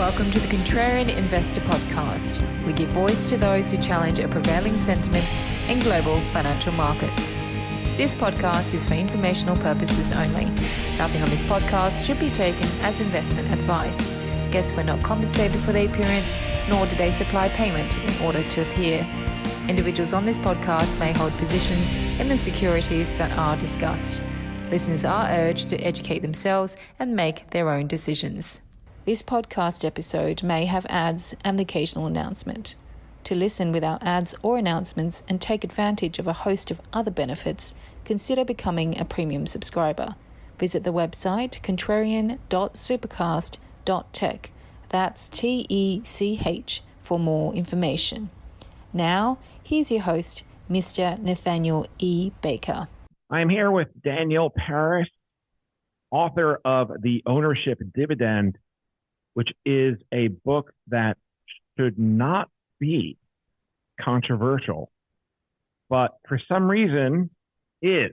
Welcome to the Contrarian Investor Podcast. We give voice to those who challenge a prevailing sentiment in global financial markets. This podcast is for informational purposes only. Nothing on this podcast should be taken as investment advice. Guests were not compensated for their appearance, nor do they supply payment in order to appear. Individuals on this podcast may hold positions in the securities that are discussed. Listeners are urged to educate themselves and make their own decisions. This podcast episode may have ads and the occasional announcement. To listen without ads or announcements and take advantage of a host of other benefits, consider becoming a premium subscriber. Visit the website contrarian.supercast.tech. That's TECH for more information. Now, here's your host, Mr. Nathaniel E. Baker. I'm here with Daniel Peris, author of The Ownership Dividend, which is a book that should not be controversial, but for some reason is.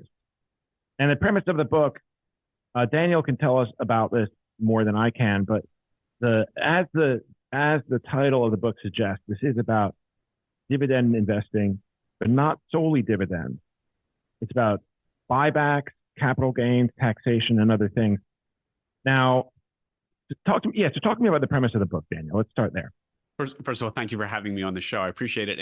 And the premise of the book, Daniel can tell us about this more than I can, but as the title of the book suggests, this is about dividend investing, but not solely dividends. It's about buybacks, capital gains, taxation, and other things. Now, talk to me about the premise of the book, Daniel. Let's start there. First of all, thank you for having me on the show. I appreciate it.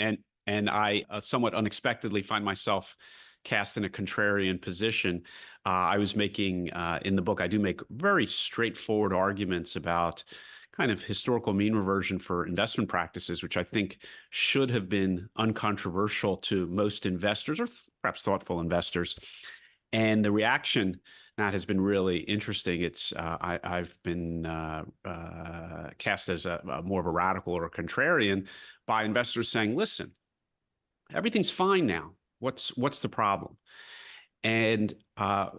And I somewhat unexpectedly find myself cast in a contrarian position. I was making, in the book, I do make very straightforward arguments about kind of historical mean reversion for investment practices, which I think should have been uncontroversial to most investors or perhaps thoughtful investors. And the reaction that has been really interesting. It's I've been cast as a more of a radical or a contrarian by investors saying, "Listen, everything's fine now. What's the problem?" And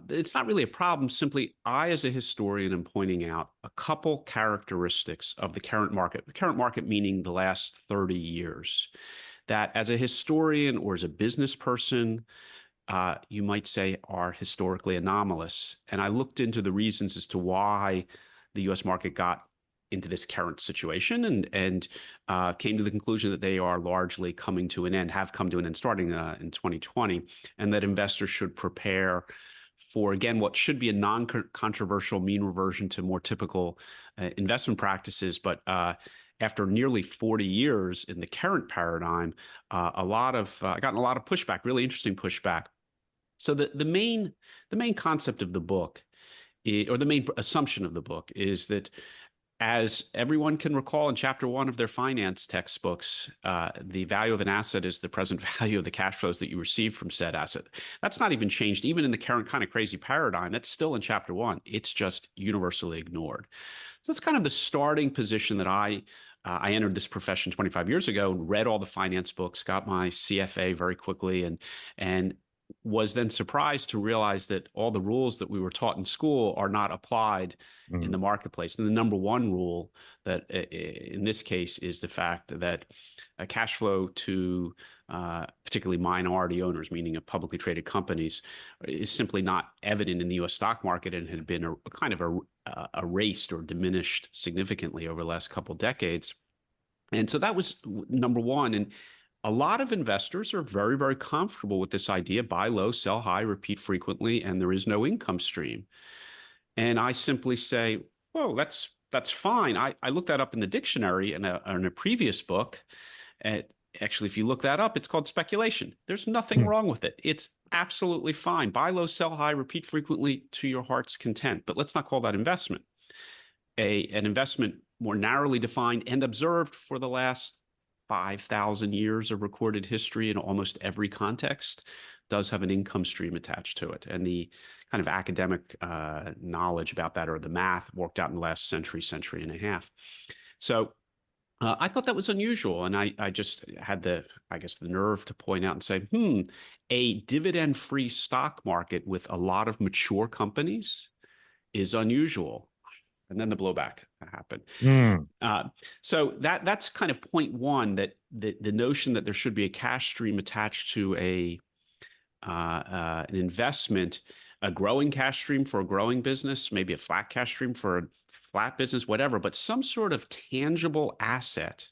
it's not really a problem. Simply, I, as a historian, am pointing out a couple characteristics of the current market. The current market meaning the last 30 years. That as a historian or as a business person, you might say are historically anomalous. And I looked into the reasons as to why the U.S. market got into this current situation and came to the conclusion that they are largely coming to an end, have come to an end starting in 2020, and that investors should prepare for, again, what should be a non-controversial mean reversion to more typical investment practices. But after nearly 40 years in the current paradigm, I gotten a lot of pushback, really interesting pushback. So the main concept of the book, or the main assumption of the book, is that, as everyone can recall in chapter 1 of their finance textbooks, the value of an asset is the present value of the cash flows that you receive from said asset. That's not even changed, even in the current kind of crazy paradigm. That's still in chapter 1. It's just universally ignored. So it's kind of the starting position that I entered this profession 25 years ago and read all the finance books, got my CFA very quickly, and was then surprised to realize that all the rules that we were taught in school are not applied in the marketplace. And the number one rule that in this case is the fact that a cash flow to particularly minority owners, meaning of publicly traded companies, is simply not evident in the U.S. stock market and had been erased or diminished significantly over the last couple of decades. And so that was number one. And a lot of investors are very, very comfortable with this idea: buy low, sell high, repeat frequently, and there is no income stream. And I simply say, well, that's fine. I looked that up in the dictionary in a previous book. Actually, if you look that up, it's called speculation. There's nothing wrong with it. It's absolutely fine. Buy low, sell high, repeat frequently to your heart's content. But let's not call that investment. An investment more narrowly defined and observed for the last 5,000 years of recorded history in almost every context does have an income stream attached to it. And the kind of academic knowledge about that, or the math, worked out in the last century and a half. So I thought that was unusual. And I just had the nerve to point out and say, a dividend-free stock market with a lot of mature companies is unusual. And then the blowback happened. So that's kind of point one, that the notion that there should be a cash stream attached to an investment a growing cash stream for a growing business, maybe a flat cash stream for a flat business, whatever, but some sort of tangible asset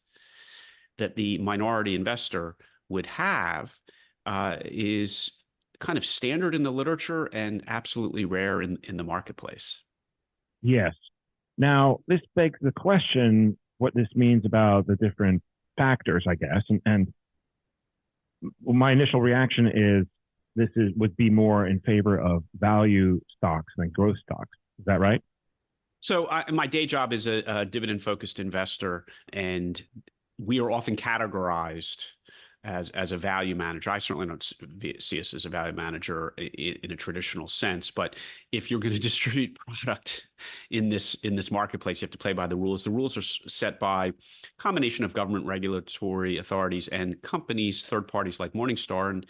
that the minority investor would have is kind of standard in the literature and absolutely rare in the marketplace. Yes. Now, this begs the question what this means about the different factors, I guess. And my initial reaction is would be more in favor of value stocks than growth stocks. Is that right? So my day job is a dividend-focused investor, and we are often categorized as a value manager. I certainly don't see us as a value manager in a traditional sense, but if you're going to distribute product in this marketplace, you have to play by the rules. The rules are set by a combination of government regulatory authorities and companies, third parties like Morningstar,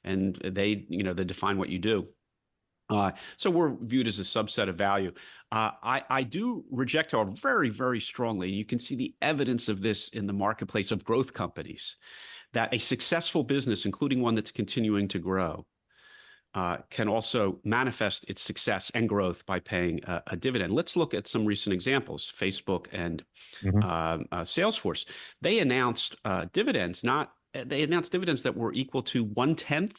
and they define what you do. So we're viewed as a subset of value. I do reject, however, very, very strongly, and you can see the evidence of this in the marketplace of growth companies, that a successful business, including one that's continuing to grow, can also manifest its success and growth by paying a dividend. Let's look at some recent examples. Facebook and Salesforce. They announced dividends that were equal to 1/10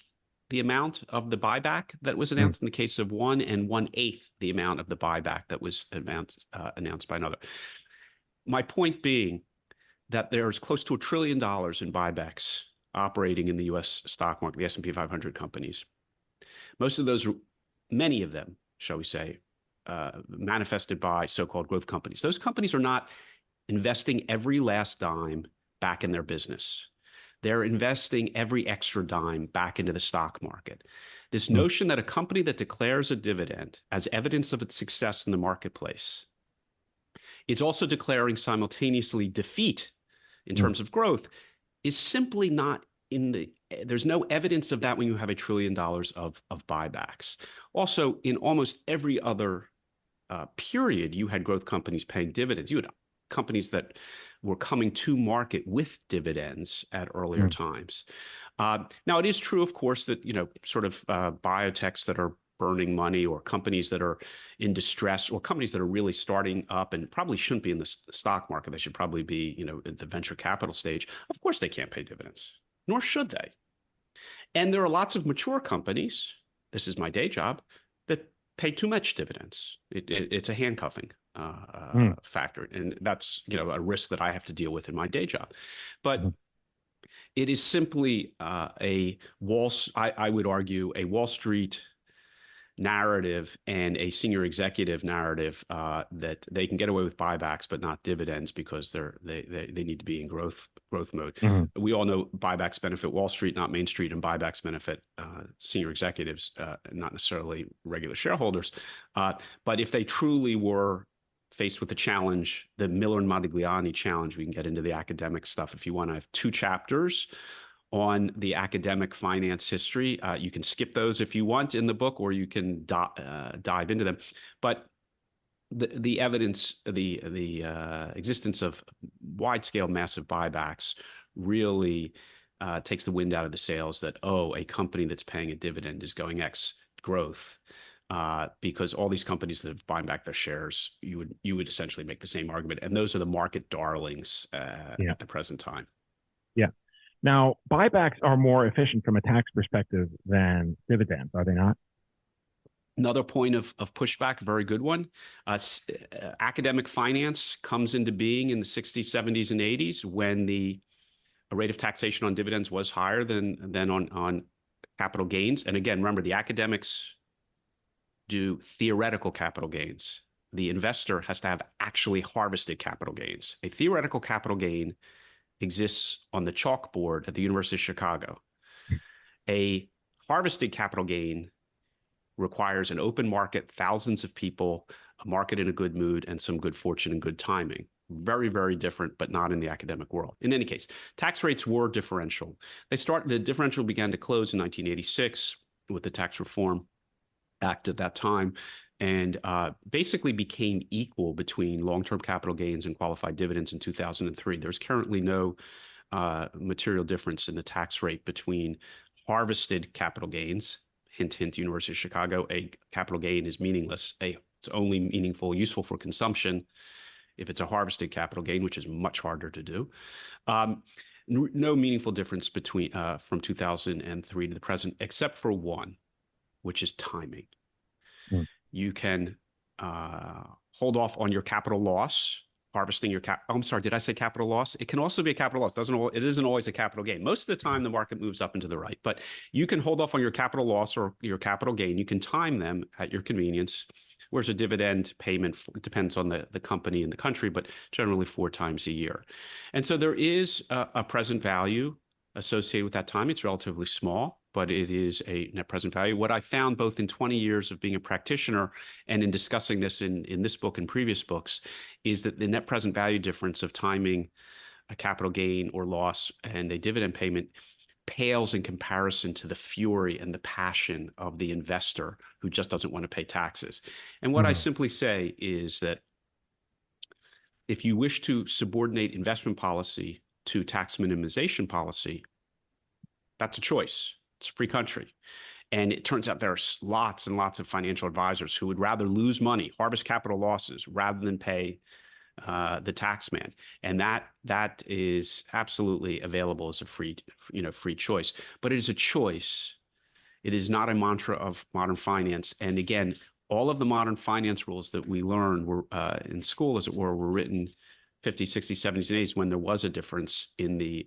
the amount of the buyback that was announced in the case of one, and 1/8 the amount of the buyback that was announced by another. My point being that there's close to $1 trillion in buybacks operating in the U.S. stock market, the S&P 500 companies. Most of those, many of them, shall we say, manifested by so-called growth companies. Those companies are not investing every last dime back in their business. They're investing every extra dime back into the stock market. This notion that a company that declares a dividend as evidence of its success in the marketplace is also declaring simultaneously defeat in terms of growth is simply not there's no evidence of that when you have $1 trillion of buybacks. Also, in almost every other period, you had growth companies paying dividends. You had companies that were coming to market with dividends at earlier times. Now, it is true, of course, that biotechs that are burning money, or companies that are in distress, or companies that are really starting up and probably shouldn't be in the stock market. They should probably be, at the venture capital stage. Of course, they can't pay dividends, nor should they. And there are lots of mature companies, this is my day job, that pay too much dividends. It's a handcuffing factor, and that's a risk that I have to deal with in my day job. But it is simply I would argue, a Wall Street narrative and a senior executive narrative that they can get away with buybacks but not dividends because they need to be in growth mode. We all know buybacks benefit Wall Street, not Main Street, and buybacks benefit senior executives, not necessarily regular shareholders. But if they truly were faced with a challenge, the Miller and Modigliani challenge, we can get into the academic stuff if you want. I have 2 chapters on the academic finance history. You can skip those if you want in the book, or you can dive into them. But the evidence, the existence of wide-scale massive buybacks really takes the wind out of the sails that, a company that's paying a dividend is going X growth. Because all these companies that have buying back their shares, you would essentially make the same argument. And those are the market darlings at the present time. Yeah. Now, buybacks are more efficient from a tax perspective than dividends, are they not? Another point of pushback, very good one. Academic finance comes into being in the 60s, 70s, and 80s when the rate of taxation on dividends was higher than on capital gains. And again, remember, the academics do theoretical capital gains. The investor has to have actually harvested capital gains. A theoretical capital gain exists on the chalkboard at the University of Chicago. A harvested capital gain requires an open market, thousands of people, a market in a good mood, and some good fortune and good timing. Very, very different, but not in the academic world. In any case, tax rates were differential. The differential began to close in 1986 with the Tax Reform Act at that time, and basically became equal between long-term capital gains and qualified dividends in 2003. There's currently no material difference in the tax rate between harvested capital gains, hint, hint, University of Chicago, a capital gain is meaningless. It's only meaningful, useful for consumption if it's a harvested capital gain, which is much harder to do. No meaningful difference between from 2003 to the present, except for one, which is timing. Mm. You can hold off on your capital loss, harvesting your I'm sorry, did I say capital loss? It can also be a capital loss. It isn't always a capital gain. Most of the time, the market moves up and to the right, but you can hold off on your capital loss or your capital gain. You can time them at your convenience. Whereas a dividend payment depends on the company and the country, but generally 4 times a year. And so there is a present value associated with that time. It's relatively small, but it is a net present value. What I found both in 20 years of being a practitioner and in discussing this in this book and previous books is that the net present value difference of timing a capital gain or loss and a dividend payment pales in comparison to the fury and the passion of the investor who just doesn't want to pay taxes. And what I simply say is that if you wish to subordinate investment policy to tax minimization policy, that's a choice. It's a free country. And it turns out there are lots and lots of financial advisors who would rather lose money, harvest capital losses, rather than pay the tax man. And that is absolutely available as a free choice. But it is a choice. It is not a mantra of modern finance. And again, all of the modern finance rules that we learned were in school, as it were written 50s, 60s, 70s, and 80s when there was a difference in the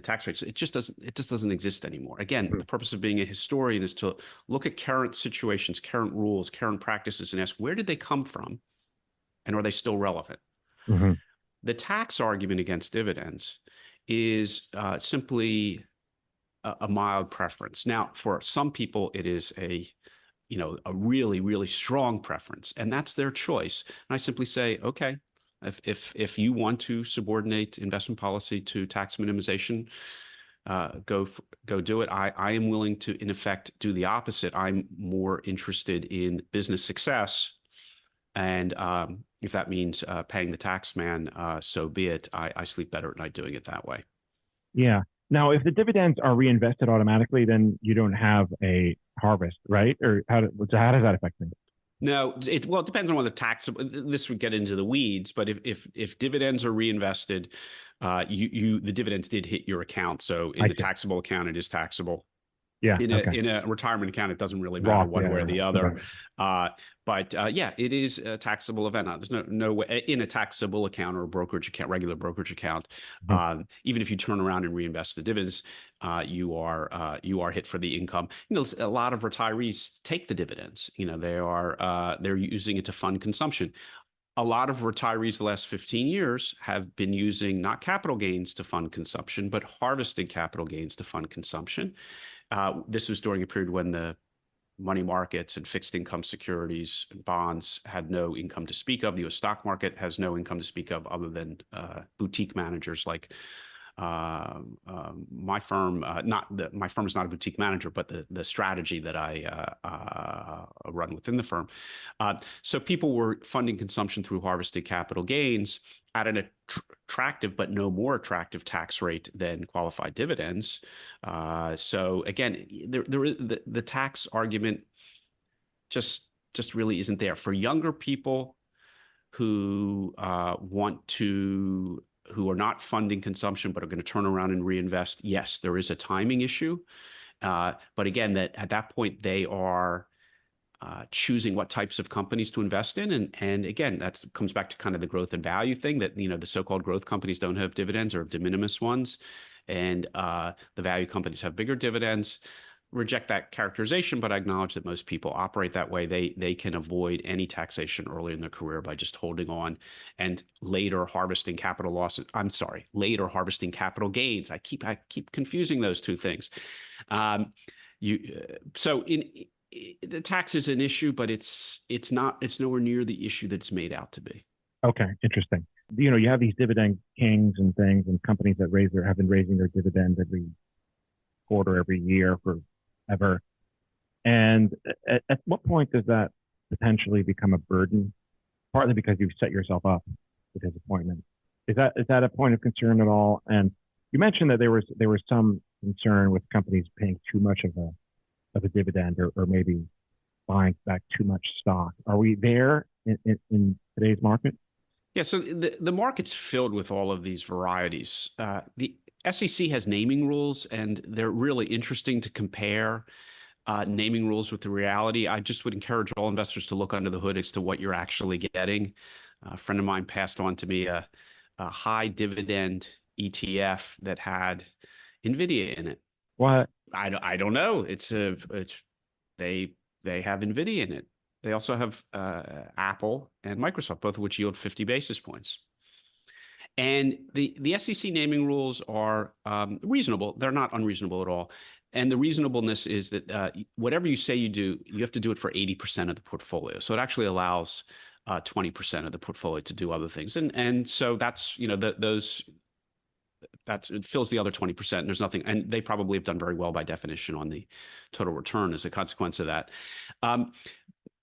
tax rates. It just doesn't exist anymore. Again, the purpose of being a historian is to look at current situations, current rules, current practices, and ask, where did they come from? And are they still relevant? Mm-hmm. The tax argument against dividends is simply a mild preference. Now, for some people, it is a really, really strong preference, and that's their choice. And I simply say, okay, if you want to subordinate investment policy to tax minimization, go do it. I am willing to, in effect, do the opposite. I'm more interested in business success. And if that means paying the tax man, so be it. I sleep better at night doing it that way. Yeah. Now, if the dividends are reinvested automatically, then you don't have a harvest, right? Or how does that affect things? No, it depends on whether this would get into the weeds, but if dividends are reinvested, the dividends did hit your account. So in the taxable account, it is taxable. Yeah. In a retirement account, it doesn't really matter one way or the other. But it is a taxable event. There's no way in a taxable account or a brokerage account, regular brokerage account. Even if you turn around and reinvest the dividends, you are hit for the income. A lot of retirees take the dividends. They're using it to fund consumption. A lot of retirees the last 15 years have been using not capital gains to fund consumption, but harvested capital gains to fund consumption. This was during a period when the money markets and fixed income securities and bonds had no income to speak of. The U.S. stock market has no income to speak of other than boutique managers like my firm. My firm is not a boutique manager, but the strategy that I run within the firm. So people were funding consumption through harvested capital gains at an attractive but no more attractive tax rate than qualified dividends. So again, the tax argument just really isn't there for younger people who who are not funding consumption but are going to turn around and reinvest. Yes, there is a timing issue, but again, that at that point they are choosing what types of companies to invest in. And again, that comes back to kind of the growth and value thing that, the so-called growth companies don't have dividends or have de minimis ones. And the value companies have bigger dividends. Reject that characterization, but I acknowledge that most people operate that way. They can avoid any taxation early in their career by just holding on and later harvesting capital losses. I'm sorry, later harvesting capital gains. I keep confusing those two things. The tax is an issue, but it's nowhere near the issue that's made out to be. Okay, interesting. You have these dividend kings and things, and companies that have been raising their dividends every quarter, every year forever. And at what point does that potentially become a burden? Partly because you've set yourself up for disappointment. Is that a point of concern at all? And you mentioned that there was some concern with companies paying too much of a of a dividend, or maybe buying back too much stock. Are we there in today's market? Yeah, so the market's filled with all of these varieties. The SEC has naming rules, and they're really interesting to compare naming rules with the reality. I just would encourage all investors to look under the hood as to what you're actually getting. A friend of mine passed on to me a high dividend ETF that had NVIDIA in it. What? I don't know. They have NVIDIA in it. They also have Apple and Microsoft, both of which yield 50 basis points. And the SEC naming rules are reasonable. They're not unreasonable at all. And the reasonableness is that whatever you say you do, you have to do it for 80% of the portfolio. So it actually allows 20% of the portfolio to do other things. And so that's, it fills the other 20%. And there's nothing, and they probably have done very well by definition on the total return as a consequence of that.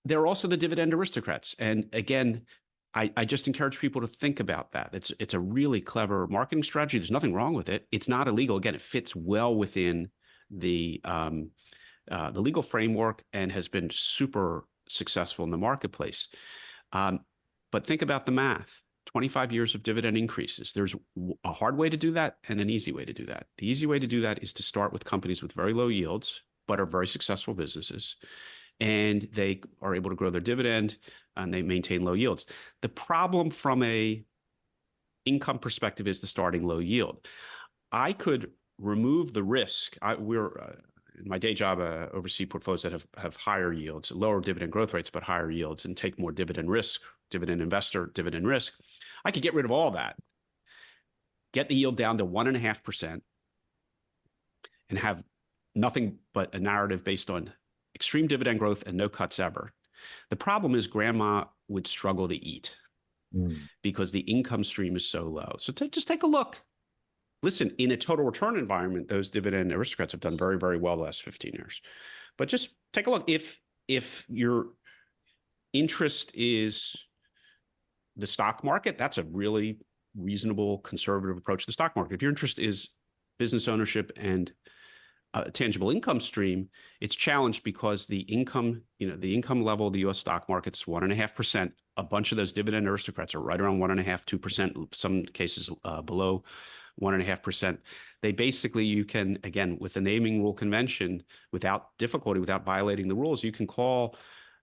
There are also the dividend aristocrats. And again, I just encourage people to think about that. It's a really clever marketing strategy. There's nothing wrong with it. It's not illegal. Again, it fits well within the legal framework and has been super successful in the marketplace. But think about the math. 25 years of dividend increases. There's a hard way to do that and an easy way to do that. The easy way to do that is to start with companies with very low yields, but are very successful businesses. And they are able to grow their dividend and they maintain low yields. The problem from a income perspective is the starting low yield. I could remove the risk. In my day job, oversee portfolios that have higher yields, lower dividend growth rates, but higher yields, and take more dividend risk, dividend investor, dividend risk. I could get rid of all that, get the yield down to 1.5%, and have nothing but a narrative based on extreme dividend growth and no cuts ever. The problem is grandma would struggle to eat because the income stream is so low. So just take a look. Listen, in a total return environment, those dividend aristocrats have done very, very well the last 15 years. But just take a look. If your interest is the stock market, that's a really reasonable conservative approach to the stock market. If your interest is business ownership and a tangible income stream, it's challenged because the income level of the U.S. stock market's 1.5%. A bunch of those dividend aristocrats are right around 1.5%, 2%, some cases below 1.5%. They basically, you can, again, with the naming rule convention, without difficulty, without violating the rules, you can call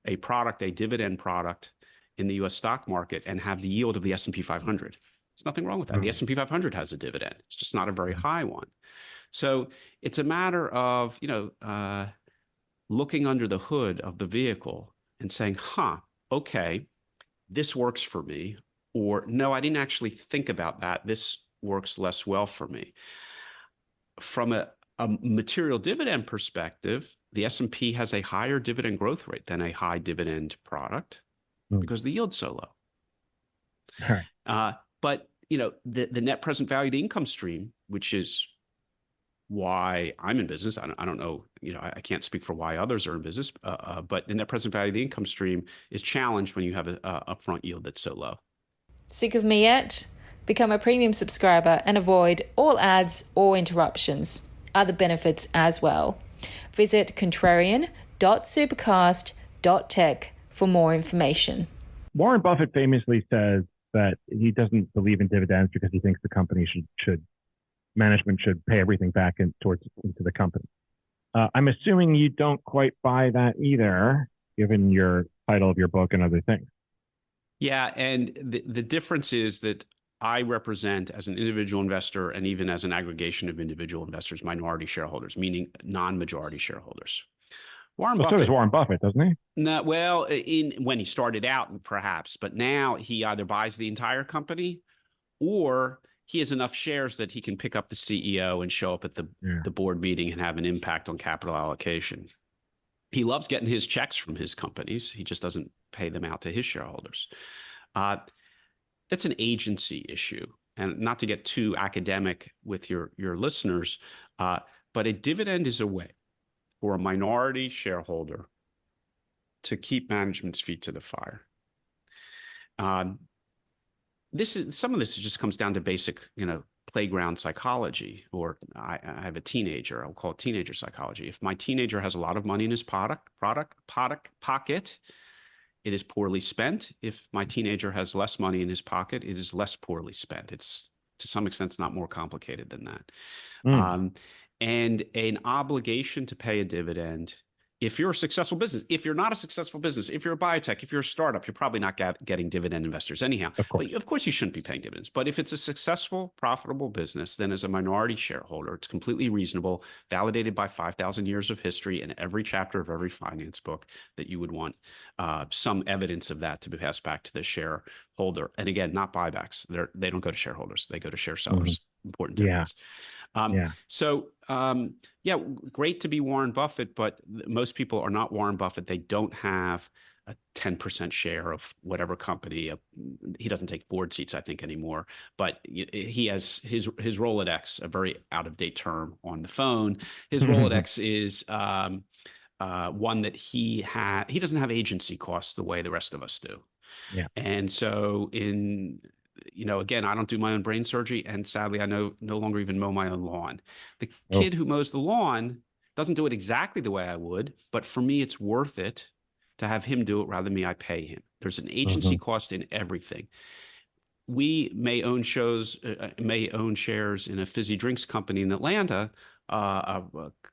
a product a dividend product in the U.S. stock market and have the yield of the S&P 500. There's nothing wrong with that. The S&P 500 has a dividend. It's just not a very high one. So it's a matter of, looking under the hood of the vehicle and saying, okay, this works for me. Or no, I didn't actually think about that. This works less well for me. From a material dividend perspective, the S&P has a higher dividend growth rate than a high dividend product because the yield's so low. Right. But the net present value of the income stream, which is why I'm in business. I don't know, I can't speak for why others are in business, but the net present value of the income stream is challenged when you have an upfront yield that's so low. Sick of me yet? Become a premium subscriber and avoid all ads or interruptions. Other benefits as well. Visit contrarian.supercast.tech for more information. Warren Buffett famously says that he doesn't believe in dividends because he thinks the company management should pay everything back into the company. I'm assuming you don't quite buy that either, given your title of your book and other things. Yeah, and the difference is that I represent, as an individual investor and even as an aggregation of individual investors, minority shareholders, meaning non-majority shareholders. Warren Buffett. So does Warren Buffett, doesn't he? No, well, when he started out, perhaps, but now he either buys the entire company or he has enough shares that he can pick up the CEO and show up at the board meeting and have an impact on capital allocation. He loves getting his checks from his companies. He just doesn't pay them out to his shareholders. That's an agency issue. And not to get too academic with your listeners, but a dividend is a way for a minority shareholder to keep management's feet to the fire. Some of this just comes down to basic, playground psychology, or I have a teenager. I'll call it teenager psychology. If my teenager has a lot of money in his pocket, it is poorly spent. If my teenager has less money in his pocket, it is less poorly spent. It's to some extent it's not more complicated than that. And an obligation to pay a dividend. If you're a successful business, if you're not a successful business, if you're a biotech, if you're a startup, you're probably not getting dividend investors anyhow. But of course you shouldn't be paying dividends. But if it's a successful, profitable business, then as a minority shareholder, it's completely reasonable, validated by 5,000 years of history and every chapter of every finance book, that you would want some evidence of that to be passed back to the shareholder. And again, not buybacks. They don't go to shareholders. They go to share sellers. Important difference. Yeah, great to be Warren Buffett, but most people are not Warren Buffett. They don't have a 10% share of whatever company. He doesn't take board seats, I think, anymore, but he has his Rolodex, a very out-of-date term on the phone. His Rolodex is one that he doesn't have agency costs the way the rest of us do. Yeah. And so again, I don't do my own brain surgery, and sadly, I no longer even mow my own lawn. The kid who mows the lawn doesn't do it exactly the way I would, but for me, it's worth it to have him do it rather than me. I pay him. There's an agency cost in everything. We may own shares in a fizzy drinks company in Atlanta, a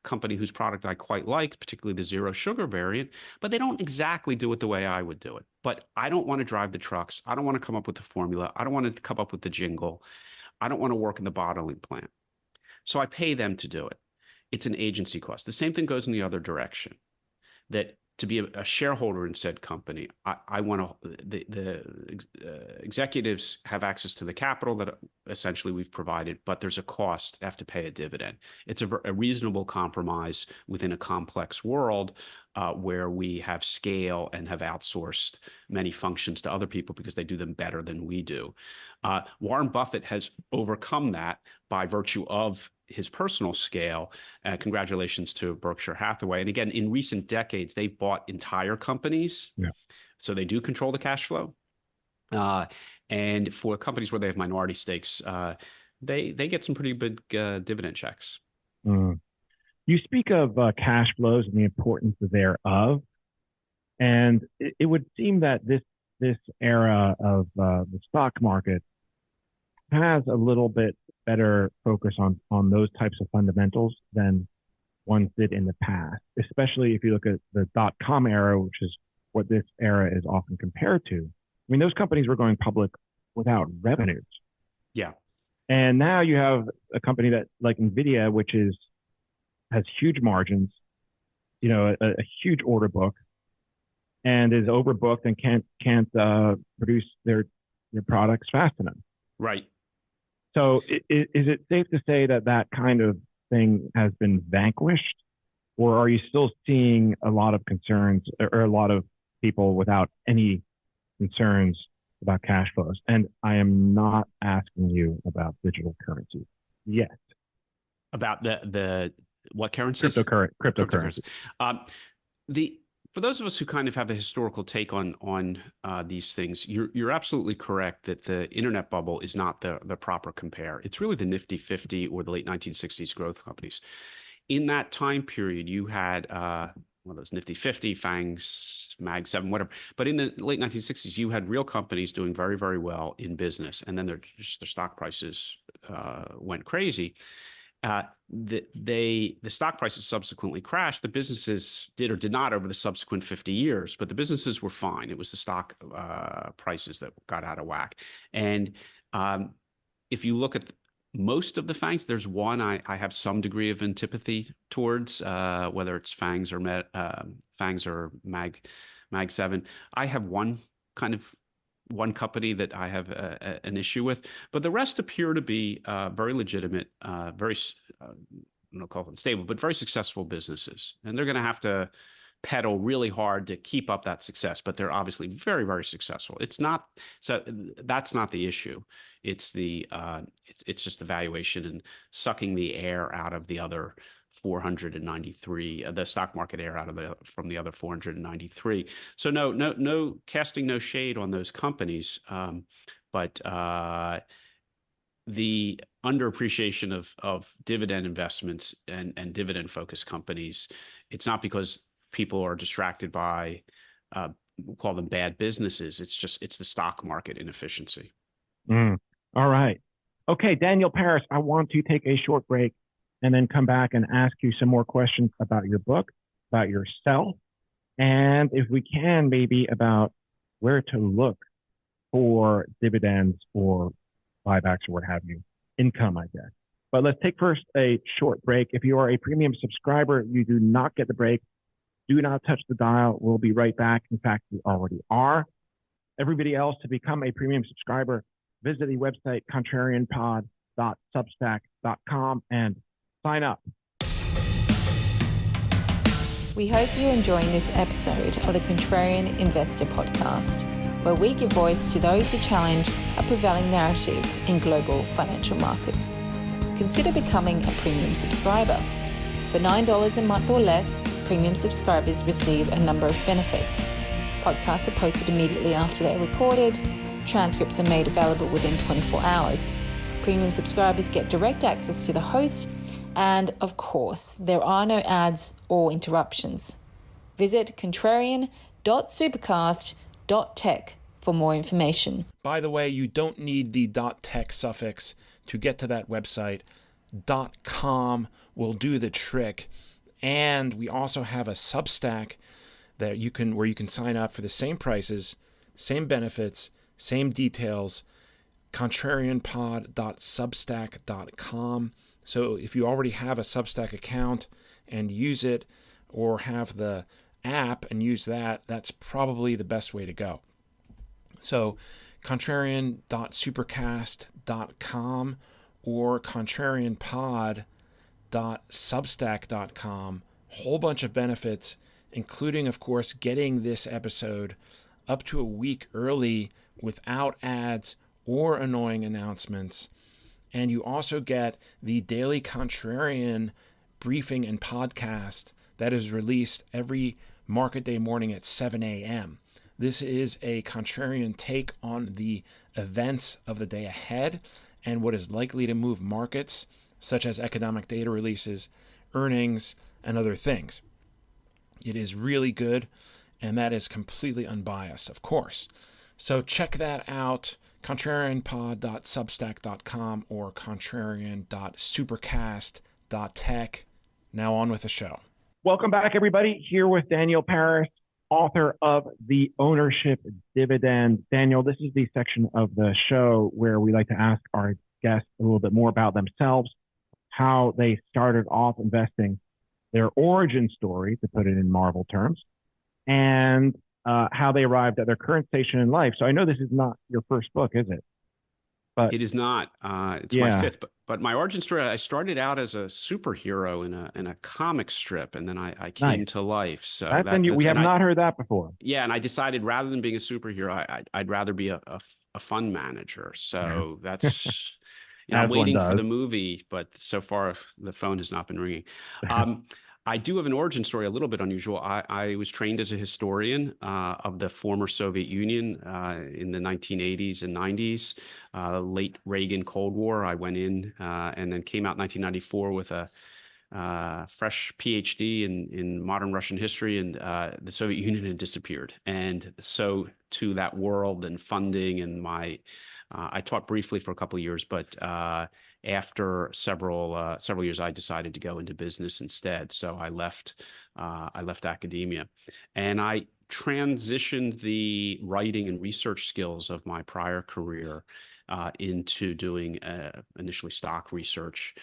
company whose product I quite like, particularly the zero sugar variant, but they don't exactly do it the way I would do it. But I don't want to drive the trucks. I don't want to come up with the formula. I don't want to come up with the jingle. I don't want to work in the bottling plant. So I pay them to do it. It's an agency cost. The same thing goes in the other direction, that to be a shareholder in said company, I want to, the executives have access to the capital that essentially we've provided, but there's a cost. They have to pay a dividend. It's a reasonable compromise within a complex world where we have scale and have outsourced many functions to other people because they do them better than we do. Warren Buffett has overcome that by virtue of his personal scale. Congratulations to Berkshire Hathaway. And again, in recent decades, they've bought entire companies. Yeah. So they do control the cash flow. And for companies where they have minority stakes, they get some pretty big dividend checks. You speak of cash flows and the importance thereof. And it would seem that this era of the stock market has a little bit better focus on those types of fundamentals than ones did in the past, especially if you look at the .com era, which is what this era is often compared to. I mean, those companies were going public without revenues. Yeah. And now you have a company that like NVIDIA, which has huge margins, a huge order book, and is overbooked and can't produce their products fast enough. Right. So is it safe to say that kind of thing has been vanquished, or are you still seeing a lot of concerns or a lot of people without any concerns about cash flows? And I am not asking you about digital currency yet. About the what currencies? Cryptocurrency. For those of us who kind of have a historical take on these things, you're absolutely correct that the internet bubble is not the proper compare. It's really the Nifty 50 or the late 1960s growth companies. In that time period, you had one of those Nifty 50, FANGs, Mag 7, whatever. But in the late 1960s, you had real companies doing very, very well in business, and then their stock prices went crazy. The stock prices subsequently crashed. The businesses did or did not over the subsequent 50 years, but the businesses were fine. It was the stock prices that got out of whack. And if you look at most of the FANGs, there's one I have some degree of antipathy towards, whether it's FANGs or Mag 7. I have one company that I have an issue with, but the rest appear to be very legitimate, very, I don't call them stable, but very successful businesses. And they're going to have to pedal really hard to keep up that success, but they're obviously very, very successful. That's not the issue. It's just the valuation and sucking the air out of the other 493, the stock market air out of from the other 493. So no casting no shade on those companies, but the underappreciation of dividend investments and dividend focused companies, it's not because people are distracted by we'll call them bad businesses. It's the stock market inefficiency. Mm. All right. Okay, Daniel Peris, I want to take a short break and then come back and ask you some more questions about your book, about yourself, and if we can, maybe about where to look for dividends or buybacks or what have you, income, I guess. But let's take first a short break. If you are a premium subscriber, you do not get the break. Do not touch the dial. We'll be right back. In fact, we already are. Everybody else, to become a premium subscriber, visit the website contrarianpod.substack.com and sign up. We hope you're enjoying this episode of the Contrarian Investor Podcast, where we give voice to those who challenge a prevailing narrative in global financial markets. Consider becoming a premium subscriber. For $9 a month or less, premium subscribers receive a number of benefits. Podcasts are posted immediately after they're recorded. Transcripts are made available within 24 hours. Premium subscribers get direct access to the host, and of course, there are no ads or interruptions. Visit contrarian.supercast.tech for more information. By the way, you don't need the .tech suffix to get to that website. .com will do the trick. And we also have a Substack that where you can sign up for the same prices, same benefits, same details, contrarianpod.substack.com. So if you already have a Substack account and use it, or have the app and use that, that's probably the best way to go. So contrarian.supercast.com or contrarianpod.substack.com. Whole bunch of benefits, including, of course, getting this episode up to a week early without ads or annoying announcements. And you also get the daily Contrarian briefing and podcast that is released every market day morning at 7 a.m. This is a Contrarian take on the events of the day ahead and what is likely to move markets, such as economic data releases, earnings, and other things. It is really good, and that is completely unbiased, of course. So check that out, contrarianpod.substack.com or contrarian.supercast.tech. Now on with the show. Welcome back, everybody. Here with Daniel Peris, author of The Ownership Dividend. Daniel, this is the section of the show where we like to ask our guests a little bit more about themselves, how they started off investing, their origin story, to put it in Marvel terms, and how they arrived at their current station in life. So I know this is not your first book, is it? But it is not. It's my fifth. But my origin story, I started out as a superhero in a comic strip, and then I came to life. So we have not heard that before. Yeah, and I decided rather than being a superhero, I'd rather be a fund manager. So that's I'm waiting for the movie, but so far the phone has not been ringing. I do have an origin story a little bit unusual. I was trained as a historian of the former Soviet Union in the 1980s and 90s, late Reagan Cold War. I went in and then came out in 1994 with a fresh PhD in modern Russian history, and the Soviet Union had disappeared. And so to that world and funding, and I taught briefly for a couple of years, but after several years, I decided to go into business instead. So I left academia, and I transitioned the writing and research skills of my prior career into doing initially stock research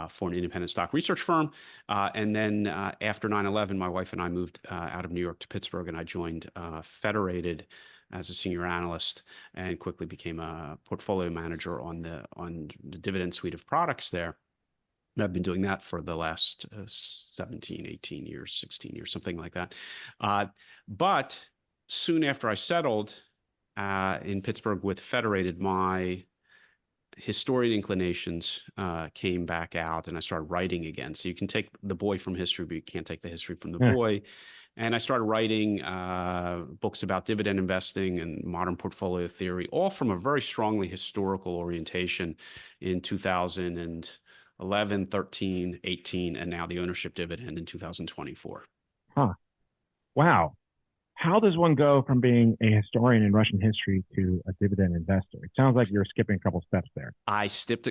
for an independent stock research firm. And then after 9/11, my wife and I moved out of New York to Pittsburgh, and I joined Federated as a senior analyst and quickly became a portfolio manager on the dividend suite of products there. And I've been doing that for the last 17, 18 years, 16 years, something like that. But soon after I settled in Pittsburgh with Federated, my historian inclinations came back out, and I started writing again. So you can take the boy from history, but you can't take the history from the boy. And I started writing books about dividend investing and modern portfolio theory, all from a very strongly historical orientation in 2011, 13, 18, and now the Ownership Dividend in 2024. Huh. Wow. How does one go from being a historian in Russian history to a dividend investor? It sounds like you're skipping a couple steps there. I skipped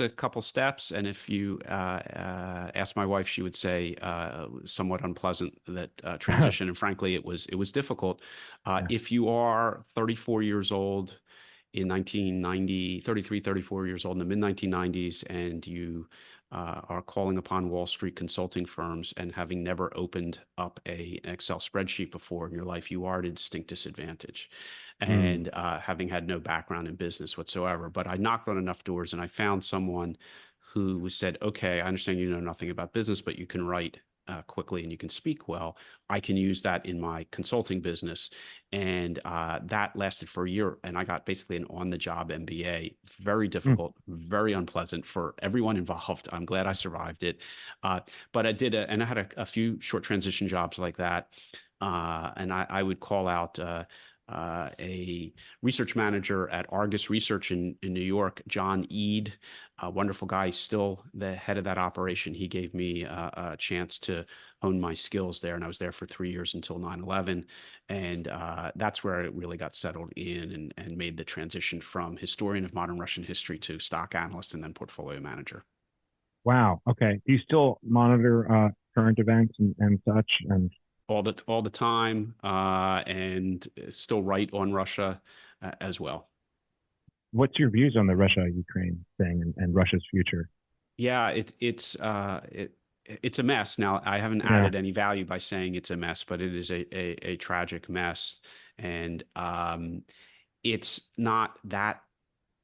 a couple steps, and if you ask my wife, she would say somewhat unpleasant that transition. And frankly, it was difficult. Yeah. If you are 34 years old in 1990, 33, 34 years old in the mid 1990s, and you are calling upon Wall Street consulting firms and having never opened up an Excel spreadsheet before in your life, you are at a distinct disadvantage. And having had no background in business whatsoever, but I knocked on enough doors and I found someone who said, okay, I understand you know nothing about business, but you can write quickly and you can speak well. I can use that in my consulting business. And that lasted for a year. And I got basically an on-the-job MBA. Very difficult, very unpleasant for everyone involved. I'm glad I survived it. But I did, and I had a few short transition jobs like that. And I would call out a research manager at Argus Research in New York, John Eade, a wonderful guy. He's still the head of that operation. He gave me a chance to hone my skills there, and I was there for 3 years until 9/11. And that's where I really got settled in and made the transition from historian of modern Russian history to stock analyst and then portfolio manager. Wow. Okay. Do you still monitor current events and such? And all the time, and still write on Russia as well. what's your views on the Russia-Ukraine thing and Russia's future? Yeah, it's a mess. Now, I haven't added any value by saying it's a mess, but it is a tragic mess, and it's not that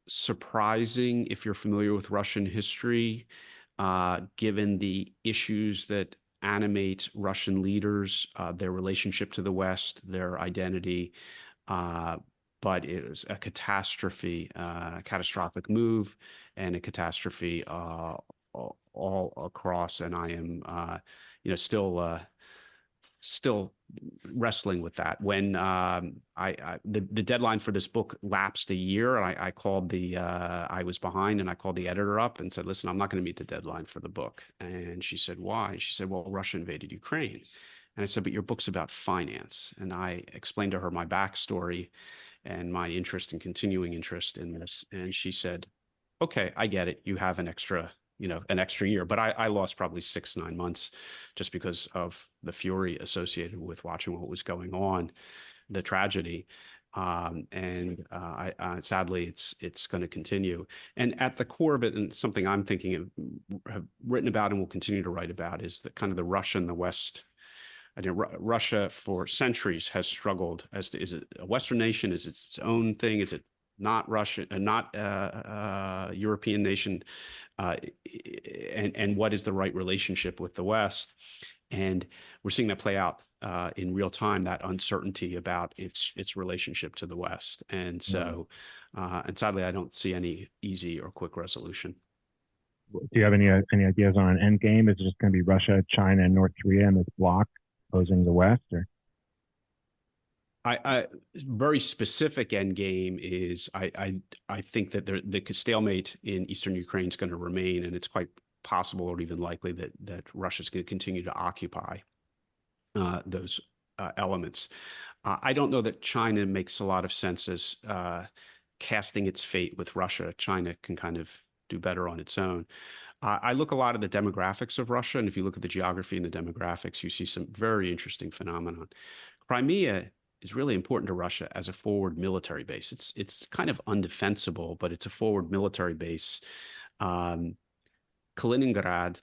surprising if you're familiar with Russian history, given the issues that animate Russian leaders, their relationship to the West, their identity. But it was a catastrophic move and a catastrophe all across. And I am, still wrestling with that. When the deadline for this book lapsed a year, I called I was behind, and I called the editor up and said, listen, I'm not going to meet the deadline for the book. And she said, why? She said, well, Russia invaded Ukraine. And I said, but your book's about finance. And I explained to her my backstory and my interest and continuing interest in this. And she said, okay, I get it. You have an extra year, but I lost probably 6-9 months just because of the fury associated with watching what was going on, the tragedy. And sadly, it's going to continue. And at the core of it, and something I'm thinking of, have written about and will continue to write about, is the kind of the Russia and the West. I think Russia for centuries has struggled as to, is it a Western nation? Is it its own thing? Is it not Russia, not a European nation? And what is the right relationship with the West? And we're seeing that play out in real time, that uncertainty about its relationship to the West. And so, and sadly, I don't see any easy or quick resolution. Do you have any ideas on an end game? Is it just going to be Russia, China, and North Korea in this bloc opposing the West? Or I very specific end game is I think that the stalemate in eastern Ukraine is going to remain, and it's quite possible or even likely that Russia's going to continue to occupy those elements. I don't know that China makes a lot of sense as casting its fate with Russia. China can kind of do better on its own. I look a lot at the demographics of Russia, and if you look at the geography and the demographics, you see some very interesting phenomenon. Crimea is really important to Russia as a forward military base. It's kind of undefensible, but it's a forward military base. Kaliningrad,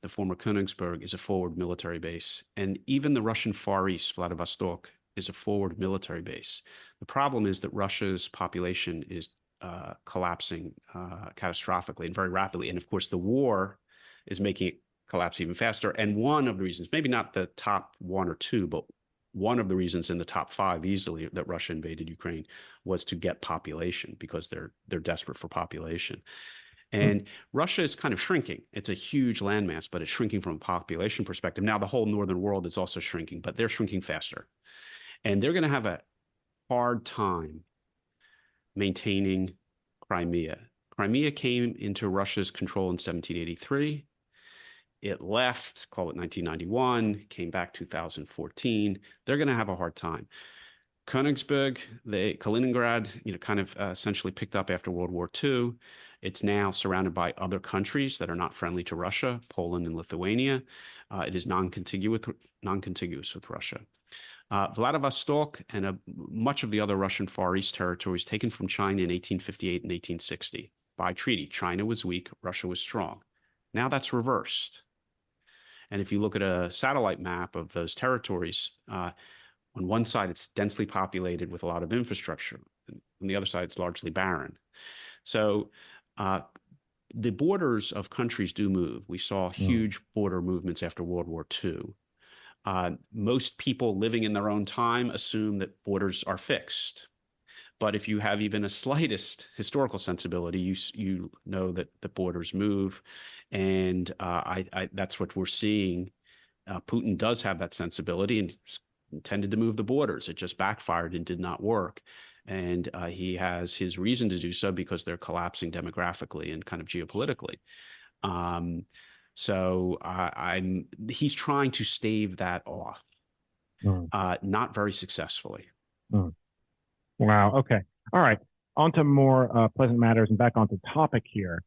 the former Königsberg, is a forward military base. And even the Russian Far East, Vladivostok, is a forward military base. The problem is that Russia's population is collapsing catastrophically and very rapidly. And of course, the war is making it collapse even faster. And one of the reasons, maybe not the top 1 or 2, but one of the reasons in the top 5 easily that Russia invaded Ukraine was to get population, because they're desperate for population. And Russia is kind of shrinking. It's a huge landmass, but it's shrinking from a population perspective. Now, the whole northern world is also shrinking, but they're shrinking faster. And they're going to have a hard time maintaining Crimea. Crimea came into Russia's control in 1783. It left, call it 1991, came back 2014. They're going to have a hard time. Königsberg, Kaliningrad, kind of essentially picked up after World War II. It's now surrounded by other countries that are not friendly to Russia, Poland and Lithuania. It is non-contiguous with Russia. Vladivostok and much of the other Russian Far East territories taken from China in 1858 and 1860 by treaty. China was weak, Russia was strong. Now that's reversed. And if you look at a satellite map of those territories, on one side, it's densely populated with a lot of infrastructure. On the other side, it's largely barren. So the borders of countries do move. We saw huge border movements after World War II. Most people living in their own time assume that borders are fixed. But if you have even a slightest historical sensibility, you know that the borders move. And that's what we're seeing. Putin does have that sensibility and intended to move the borders. It just backfired and did not work. And he has his reason to do so because they're collapsing demographically and kind of geopolitically. So he's trying to stave that off, not very successfully. Wow. Okay. All right. On to more pleasant matters and back onto topic here.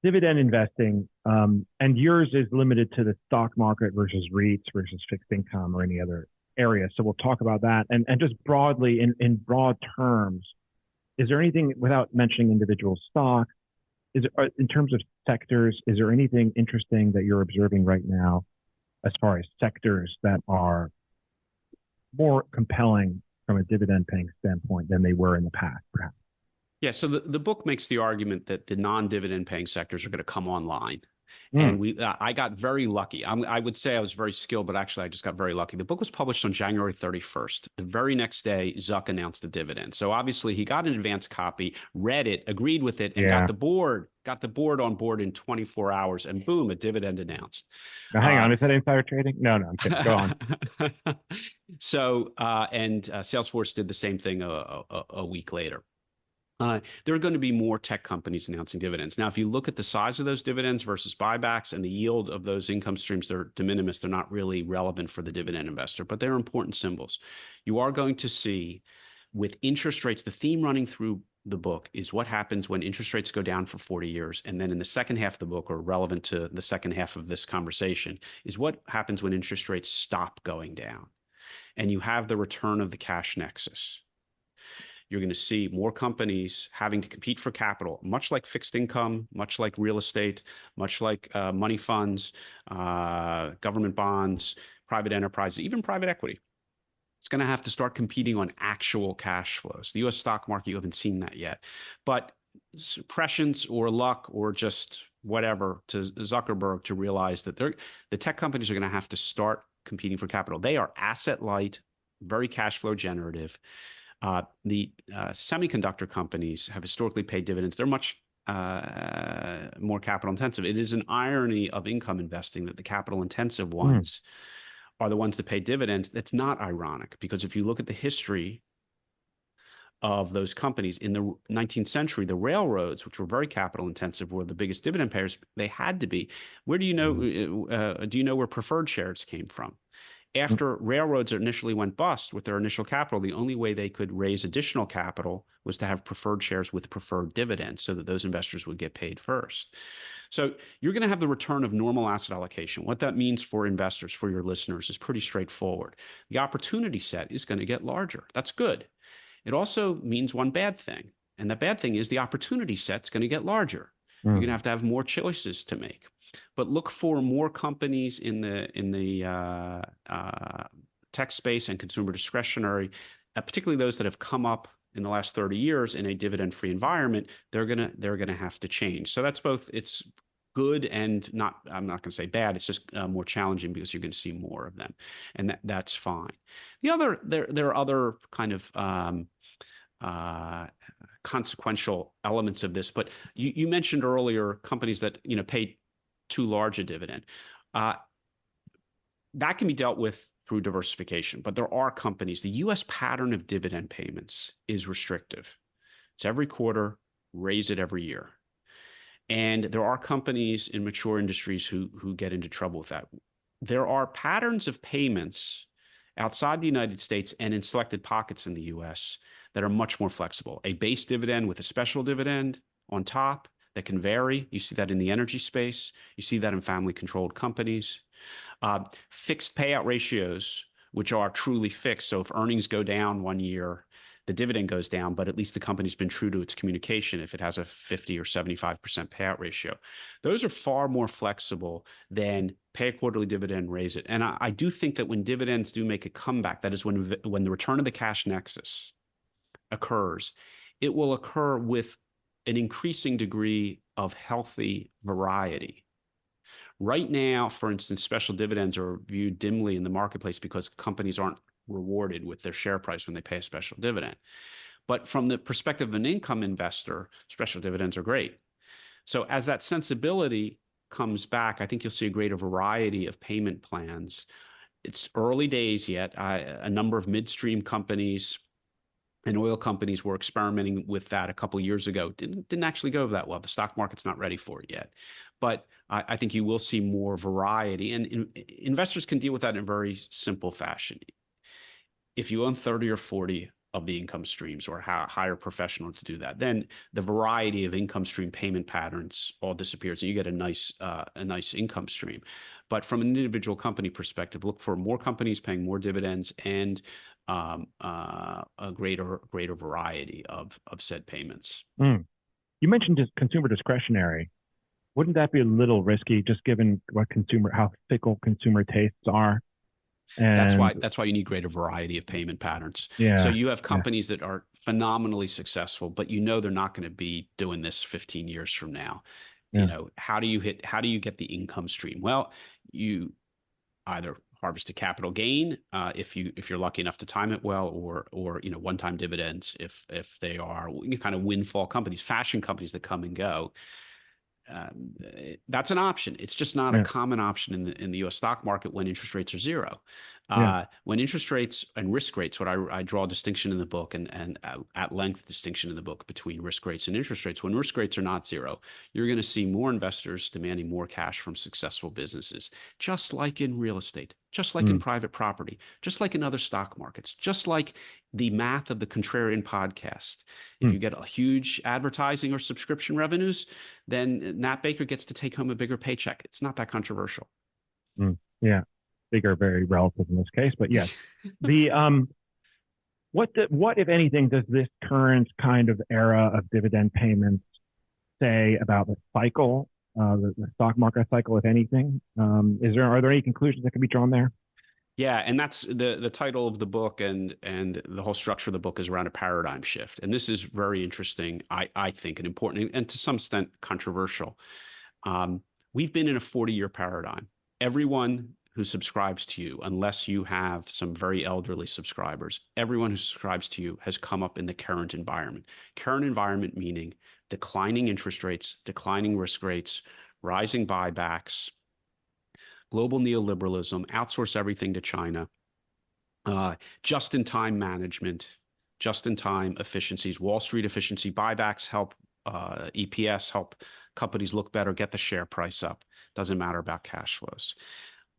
Dividend investing, and yours is limited to the stock market versus REITs versus fixed income or any other area. So we'll talk about that. And just broadly, in broad terms, is there anything, without mentioning individual stocks, in terms of sectors, is there anything interesting that you're observing right now as far as sectors that are more compelling from a dividend paying standpoint than they were in the past, perhaps? Yeah, so the book makes the argument that the non-dividend paying sectors are going to come online. And I got very lucky. I would say I was very skilled, but actually I just got very lucky. The book was published on January 31st. The very next day, Zuck announced the dividend. So obviously he got an advance copy, read it, agreed with it, and got the board on board in 24 hours, and boom, a dividend announced. Now, hang on, is that insider trading? No, I'm kidding. Go on. So, Salesforce did the same thing a week later. There are going to be more tech companies announcing dividends. Now, if you look at the size of those dividends versus buybacks and the yield of those income streams, they're de minimis. They're not really relevant for the dividend investor, but they're important symbols. You are going to see with interest rates, the theme running through the book is what happens when interest rates go down for 40 years. And then in the second half of the book, or relevant to the second half of this conversation, is what happens when interest rates stop going down. And you have the return of the cash nexus. You're going to see more companies having to compete for capital, much like fixed income, much like real estate, much like money funds, government bonds, private enterprises, even private equity. It's going to have to start competing on actual cash flows. The U.S. stock market, you haven't seen that yet. But prescience or luck or just whatever to Zuckerberg to realize that the tech companies are going to have to start competing for capital. They are asset light, very cash flow generative. The semiconductor companies have historically paid dividends. They're much more capital intensive. It is an irony of income investing that the capital intensive ones are the ones that pay dividends. That's not ironic, because if you look at the history of those companies in the 19th century, the railroads, which were very capital intensive, were the biggest dividend payers. They had to be. Where do you know? Do you know where preferred shares came from? After railroads initially went bust with their initial capital, the only way they could raise additional capital was to have preferred shares with preferred dividends so that those investors would get paid first. So you're going to have the return of normal asset allocation. What that means for investors, for your listeners, is pretty straightforward. The opportunity set is going to get larger. That's good. It also means one bad thing. And the bad thing is the opportunity set's going to get larger. You're going to have more choices to make. But look for more companies in the tech space and consumer discretionary, particularly those that have come up in the last 30 years in a dividend-free environment. They're gonna have to change. So that's both. It's good and not. I'm not going to say bad. It's just more challenging because you're going to see more of them, and that's fine. There are other kind of consequential elements of this. But you mentioned earlier companies that pay too large a dividend. That can be dealt with through diversification. But there are companies. The U.S. pattern of dividend payments is restrictive. It's every quarter, raise it every year. And there are companies in mature industries who get into trouble with that. There are patterns of payments outside the United States and in selected pockets in the U.S. that are much more flexible. A base dividend with a special dividend on top that can vary. You see that in the energy space. You see that in family-controlled companies. Fixed payout ratios, which are truly fixed. So if earnings go down one year, the dividend goes down, but at least the company's been true to its communication if it has a 50 or 75% payout ratio. Those are far more flexible than pay a quarterly dividend, raise it. And I do think that when dividends do make a comeback, that is when the return of the cash nexus occurs, it will occur with an increasing degree of healthy variety. Right now, for instance, special dividends are viewed dimly in the marketplace because companies aren't rewarded with their share price when they pay a special dividend. But from the perspective of an income investor, special dividends are great. So as that sensibility comes back, I think you'll see a greater variety of payment plans. It's early days yet. A number of midstream companies and oil companies were experimenting with that a couple of years ago. Didn't actually go that well. The stock market's not ready for it yet. But I think you will see more variety. And investors can deal with that in a very simple fashion. If you own 30 or 40 of the income streams or hire a professional to do that, then the variety of income stream payment patterns all disappears and you get a nice income stream. But from an individual company perspective, look for more companies paying more dividends and a greater variety of said payments. You mentioned just consumer discretionary. Wouldn't that be a little risky, just given how fickle consumer tastes are? And that's why you need greater variety of payment patterns. Yeah, so you have companies that are phenomenally successful, but they're not going to be doing this 15 years from now. Yeah. How do you get the income stream? Well, you either harvest a capital gain if you're lucky enough to time it well, or one-time dividends if they are kind of windfall companies, fashion companies that come and go. That's an option. It's just not a common option in the U.S. stock market when interest rates are zero. When interest rates and risk rates, what I draw a distinction in the book and at length distinction in the book between risk rates and interest rates. When risk rates are not zero, you're going to see more investors demanding more cash from successful businesses, just like in real estate, just like in private property, just like in other stock markets, just like the math of the Contrarian podcast. If you get a huge advertising or subscription revenues, then Nat Baker gets to take home a bigger paycheck. It's not that controversial. Yeah, bigger, very relative in this case, but yes. What if anything does this current kind of era of dividend payments say about the cycle, the stock market cycle, if anything? Are there any conclusions that can be drawn there? Yeah, and that's the title of the book, and the whole structure of the book is around a paradigm shift. And this is very interesting, I think, and important, and to some extent controversial. We've been in a 40-year paradigm. Everyone who subscribes to you, unless you have some very elderly subscribers, everyone who subscribes to you has come up in the current environment. Current environment meaning declining interest rates, declining risk rates, rising buybacks, global neoliberalism, outsource everything to China, just-in-time management, just-in-time efficiencies, Wall Street efficiency, buybacks help EPS, help companies look better, get the share price up. Doesn't matter about cash flows.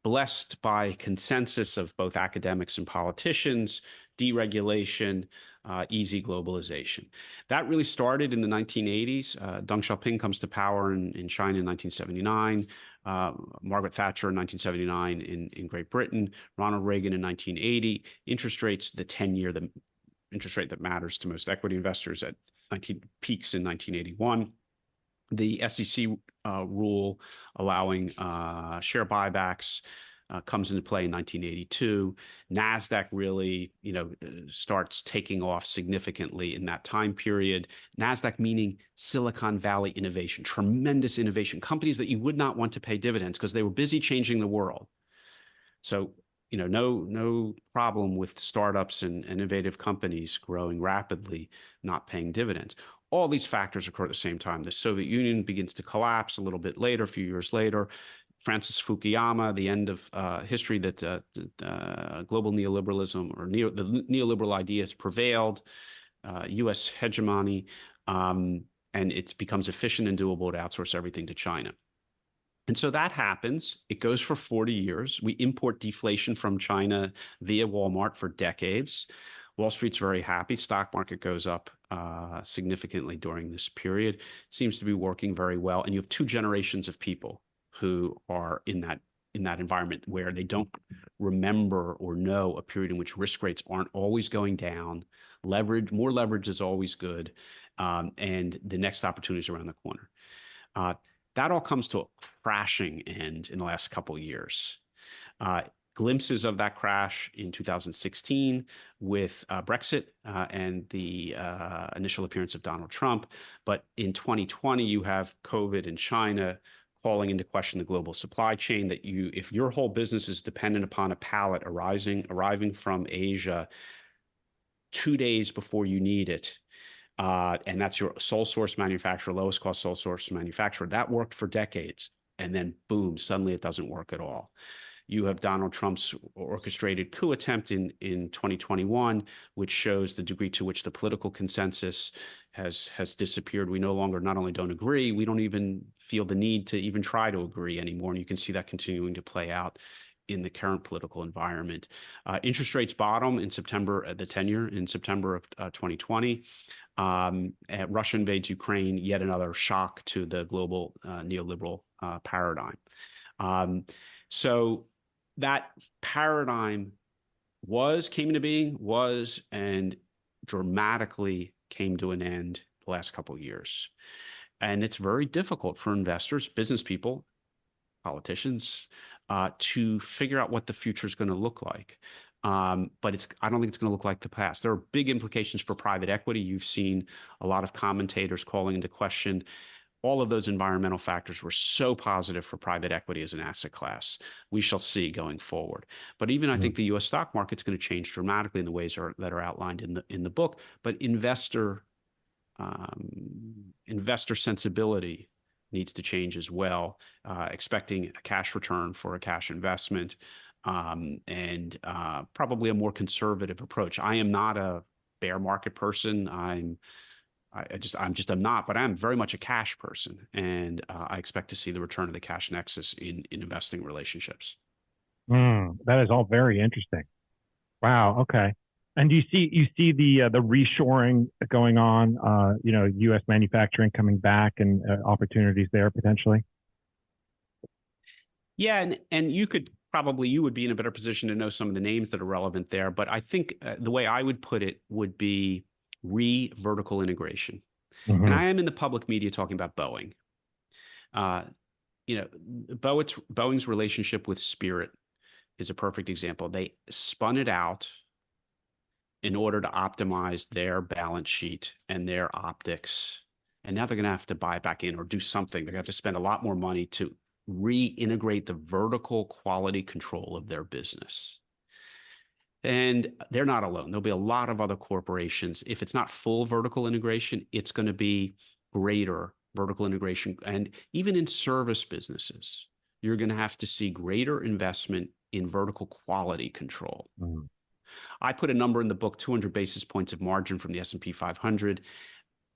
Blessed by consensus of both academics and politicians, deregulation, easy globalization. That really started in the 1980s. Deng Xiaoping comes to power in China in 1979. Margaret Thatcher in 1979 in Great Britain, Ronald Reagan in 1980. Interest rates, the 10-year, the interest rate that matters to most equity investors peaks in 1981. The SEC rule allowing share buybacks comes into play in 1982. NASDAQ really, starts taking off significantly in that time period. NASDAQ meaning Silicon Valley innovation, tremendous innovation, companies that you would not want to pay dividends because they were busy changing the world. So no problem with startups and innovative companies growing rapidly, not paying dividends. All these factors occur at the same time. The Soviet Union begins to collapse a little bit later, a few years later. Francis Fukuyama, the end of history, that global neoliberalism or the neoliberal ideas prevailed, U.S. hegemony, and it becomes efficient and doable to outsource everything to China. And so that happens. It goes for 40 years. We import deflation from China via Walmart for decades. Wall Street's very happy. Stock market goes up significantly during this period. Seems to be working very well. And you have two generations of people who are in that environment where they don't remember or know a period in which risk rates aren't always going down. More leverage is always good. And the next opportunity is around the corner. That all comes to a crashing end in the last couple of years. Glimpses of that crash in 2016 with Brexit and the initial appearance of Donald Trump. But in 2020, you have COVID in China calling into question the global supply chain, that if your whole business is dependent upon a pallet arriving from Asia 2 days before you need it, and that's your sole source manufacturer, lowest cost sole source manufacturer. That worked for decades. And then boom, suddenly it doesn't work at all. You have Donald Trump's orchestrated coup attempt in 2021, which shows the degree to which the political consensus has disappeared. We no longer not only don't agree, we don't even feel the need to even try to agree anymore. And you can see that continuing to play out in the current political environment. Interest rates bottom in September, the 10-year in September of 2020. Russia invades Ukraine, yet another shock to the global neoliberal paradigm. So that paradigm came into being, and dramatically came to an end the last couple of years. And it's very difficult for investors, business people, politicians, to figure out what the future is going to look like. But I don't think it's going to look like the past. There are big implications for private equity. You've seen a lot of commentators calling into question. All of those environmental factors were so positive for private equity as an asset class. We shall see going forward. But even I think the U.S. stock market's going to change dramatically in the ways that are outlined in the book. But investor sensibility needs to change as well, expecting a cash return for a cash investment, and probably a more conservative approach. I am not a bear market person. I'm not, but I'm very much a cash person, and I expect to see the return of the cash nexus in investing relationships. That is all very interesting. Wow. Okay. And do you see the reshoring going on? U.S. manufacturing coming back and opportunities there potentially. Yeah, and you would be in a better position to know some of the names that are relevant there. But I think the way I would put it would be vertical integration. Mm-hmm. And I am in the public media talking about Boeing. Boeing's relationship with Spirit is a perfect example. They spun it out in order to optimize their balance sheet and their optics. And now they're going to have to buy it back in or do something. They're going to have to spend a lot more money to reintegrate the vertical quality control of their business. And they're not alone. There'll be a lot of other corporations. If it's not full vertical integration, it's going to be greater vertical integration. And even in service businesses, you're going to have to see greater investment in vertical quality control. Mm-hmm. I put a number in the book, 200 basis points of margin from the S&P 500.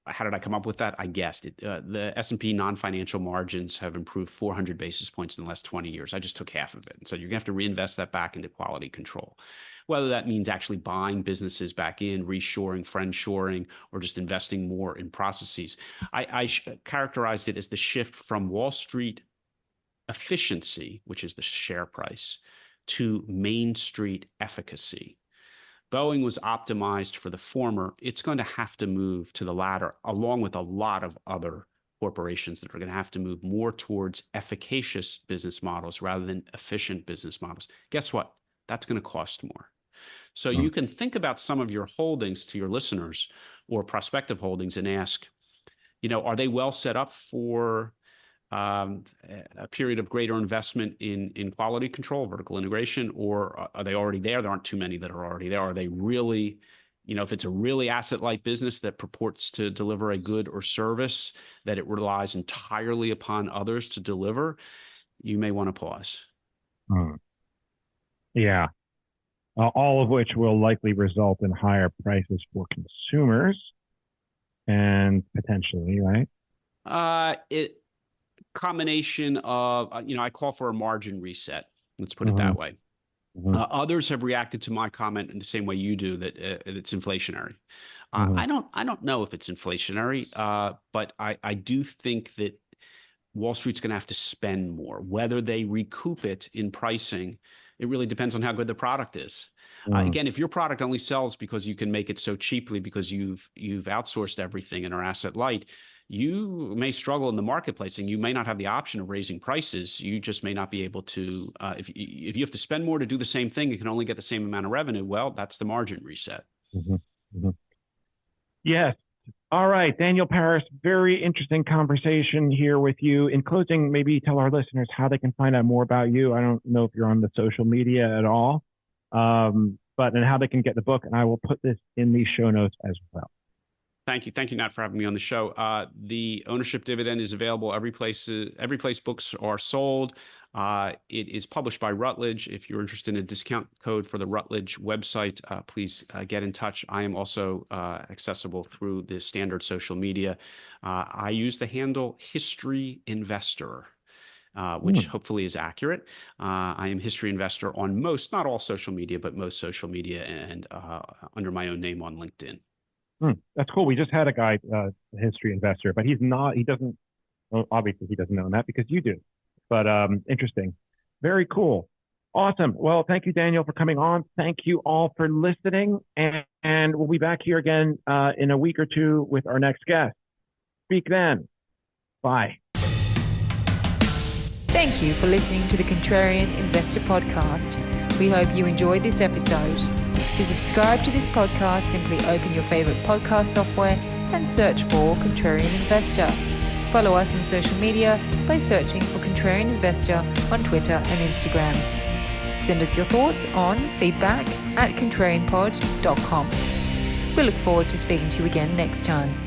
How did I come up with that? I guessed it. The S&P non-financial margins have improved 400 basis points in the last 20 years. I just took half of it. And so you're going to have to reinvest that back into quality control. Whether that means actually buying businesses back in, reshoring, friendshoring, or just investing more in processes. I characterized it as the shift from Wall Street efficiency, which is the share price, to Main Street efficacy. Boeing was optimized for the former. It's going to have to move to the latter, along with a lot of other corporations that are going to have to move more towards efficacious business models rather than efficient business models. Guess what? That's going to cost more. So you can think about some of your holdings to your listeners or prospective holdings and ask, are they well set up for a period of greater investment in quality control, vertical integration, or are they already there? There aren't too many that are already there. Are they really, if it's a really asset-light business that purports to deliver a good or service that it relies entirely upon others to deliver, you may want to pause. Yeah. All of which will likely result in higher prices for consumers and potentially, right? Combination of, I call for a margin reset. Let's put it that way. Others have reacted to my comment in the same way you do, that it's inflationary. I don't know if it's inflationary, but I do think that Wall Street's going to have to spend more. Whether they recoup it in pricing, it really depends on how good the product is. Again, if your product only sells because you can make it so cheaply because you've outsourced everything and are asset light, you may struggle in the marketplace, and you may not have the option of raising prices. You just may not be able to. If you have to spend more to do the same thing, you can only get the same amount of revenue. Well, that's the margin reset. Yes. All right, Daniel Peris, very interesting conversation here with you. In closing, maybe tell our listeners how they can find out more about you. I don't know if you're on the social media at all, but and how they can get the book. And I will put this in the show notes as well. Thank you, Nat, for having me on the show. The Ownership Dividend is available every place books are sold. It is published by Routledge. If you're interested in a discount code for the Routledge website, please get in touch. I am also accessible through the standard social media. I use the handle History Investor, which hopefully is accurate. I am History Investor on most, not all social media, but most social media, and under my own name on LinkedIn. That's cool. We just had a guy, History Investor, but obviously he doesn't own that because you do. But interesting. Very cool. Awesome. Well, thank you, Daniel, for coming on. Thank you all for listening. And we'll be back here again in a week or two with our next guest. Speak then. Bye. Thank you for listening to the Contrarian Investor Podcast. We hope you enjoyed this episode. To subscribe to this podcast, simply open your favorite podcast software and search for Contrarian Investor. Follow us on social media by searching for Contrarian Investor on Twitter and Instagram. Send us your thoughts on feedback@contrarianpod.com. We look forward to speaking to you again next time.